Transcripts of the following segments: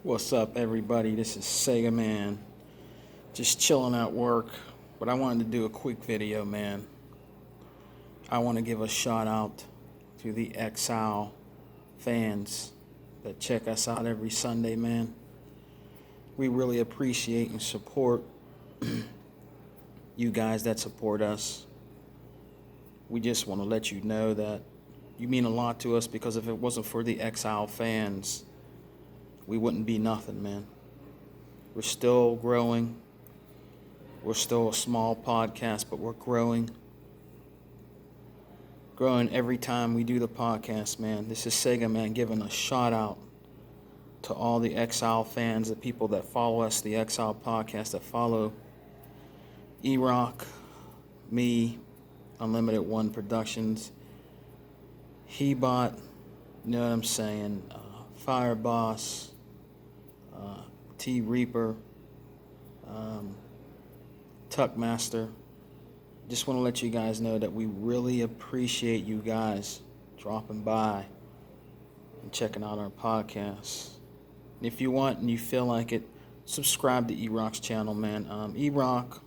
What's up, everybody? This is Sega Man. Just chilling at work, but I wanted to do a quick video, man. I want to give a shout out to the Exile fans that check us out every Sunday, man. We really appreciate and support you guys that support us. We just want to let you know that you mean a lot to us, because if it wasn't for the Exile fans, we wouldn't be nothing, man. We're still growing. We're still a small podcast, but we're growing. Growing every time we do the podcast, man. This is Sega Man giving a shout out to all the Exile fans, the people that follow us, the Exile podcast, that follow E-Rock, me, Unlimited One Productions, He-Bot, you know what I'm saying, Fire Boss, T Reaper, Tuckmaster. Just want to let you guys know that we really appreciate you guys dropping by and checking out our podcast. And if you want and you feel like it, subscribe to E-Rock's channel, man. E-Rock,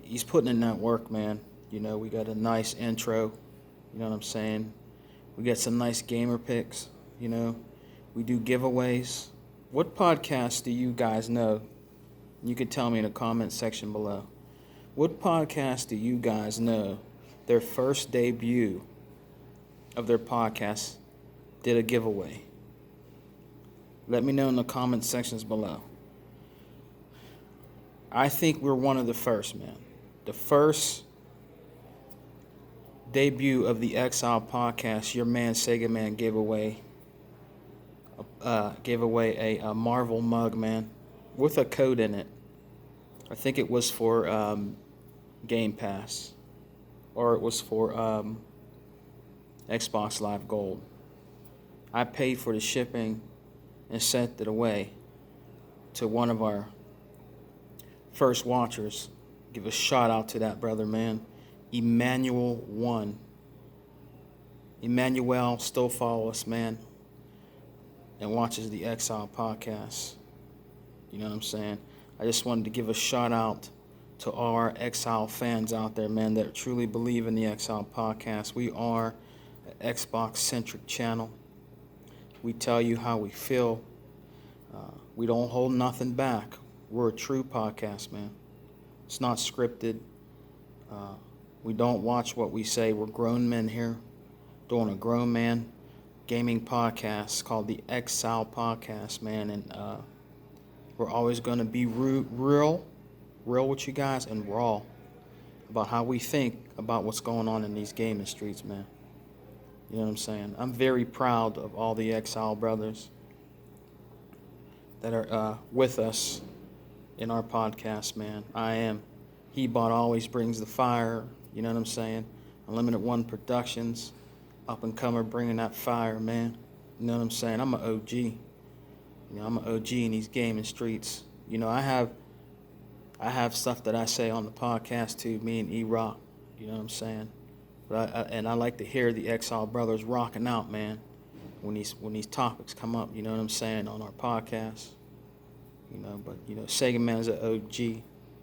he's putting in that work, man. You know, we got a nice intro, you know what I'm saying? We got some nice gamer picks, you know. We do giveaways. What podcast do you guys know? You can tell me in the comment section below. What podcast do you guys know their first debut of their podcast did a giveaway? Let me know in the comment sections below. I think we're one of the first, man. The first debut of the Exile podcast, your man Sega Man gave away a Marvel mug, man, with a code in it. I think it was for Game Pass, or it was for Xbox Live Gold. I paid for the shipping and sent it away to one of our first watchers. Give a shout out to that brother, man. Emmanuel still follow us, man, and watches the Exile podcast. You know what I'm saying? I just wanted to give a shout out to all our Exile fans out there, man, that truly believe in the Exile podcast. We are an Xbox-centric channel. We tell you how we feel. We don't hold nothing back. We're a true podcast, man. It's not scripted. We don't watch what we say. We're grown men here doing a grown man gaming podcast called the Exile Podcast, man. And we're always going to be real with you guys, and raw about how we think about what's going on in these gaming streets, man. You know what I'm saying? I'm very proud of all the Exile brothers that are with us in our podcast, man. I am. He-Bot always brings the fire, you know what I'm saying? Unlimited One Productions, up and comer, bringing that fire, man. You know what I'm saying? I'm an OG. You know, I'm an OG in these gaming streets. You know, I have stuff that I say on the podcast too, me and E-Rock, you know what I'm saying? But I like to hear the Exile brothers rocking out, man, when these topics come up, you know what I'm saying, on our podcast. You know, but you know, Sega Man's an OG,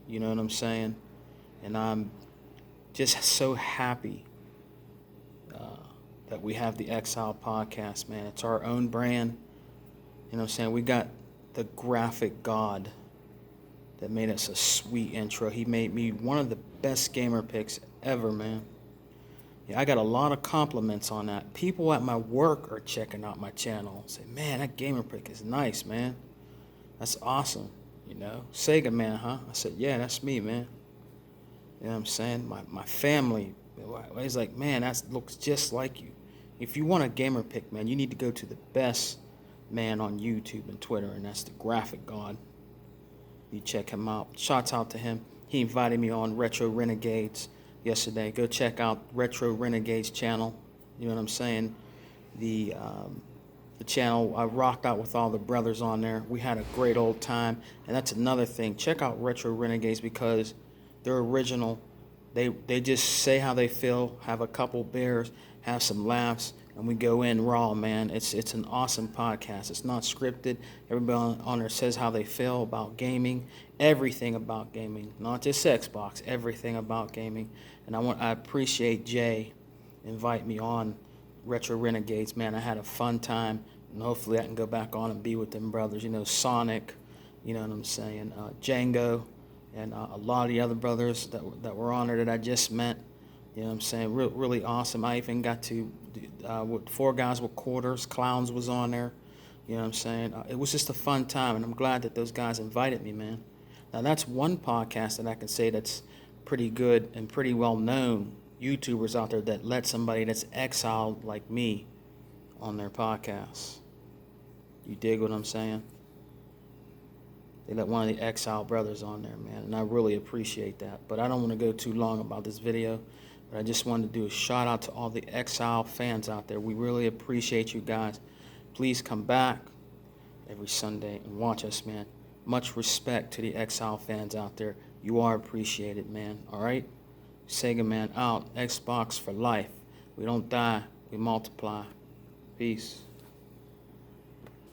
you know what I'm saying? And I'm just so happy that we have the Exile podcast, man. It's our own brand. You know what I'm saying? We got the graphic god that made us a sweet intro. He made me one of the best gamer picks ever, man. Yeah, I got a lot of compliments on that. People at my work are checking out my channel. Say, man, that gamer pick is nice, man. That's awesome, you know. Sega Man, huh? I said, yeah, that's me, man. You know what I'm saying? My family, he's like, man, that looks just like you. If you want a gamer pick, man, you need to go to the best man on YouTube and Twitter, and that's the graphic god. You check him out. Shouts out to him. He invited me on Retro Renegades yesterday. Go check out Retro Renegades channel. You know what I'm saying? The channel, I rocked out with all the brothers on there. We had a great old time. And that's another thing. Check out Retro Renegades, because they're original. They just say how they feel, have a couple beers, have some laughs, and we go in raw, man. It's an awesome podcast. It's not scripted. Everybody on there says how they feel about gaming, everything about gaming, not just Xbox, everything about gaming. And I appreciate Jay invite me on Retro Renegades, man. I had a fun time, and hopefully I can go back on and be with them brothers. You know, Sonic, you know what I'm saying, Django, and a lot of the other brothers that were on there that I just met. You know what I'm saying? Really awesome. I even got to, with 4 guys with quarters, Clowns was on there. You know what I'm saying? It was just a fun time, and I'm glad that those guys invited me, man. Now, that's one podcast that I can say that's pretty good and pretty well known YouTubers out there that let somebody that's exiled like me on their podcast. You dig what I'm saying? They let one of the exile brothers on there, man, and I really appreciate that. But I don't want to go too long about this video. But I just wanted to do a shout out to all the Exile fans out there. We really appreciate you guys. Please come back every Sunday and watch us, man. Much respect to the Exile fans out there. You are appreciated, man. All right? Sega Man out. Xbox for life. We don't die. We multiply. Peace.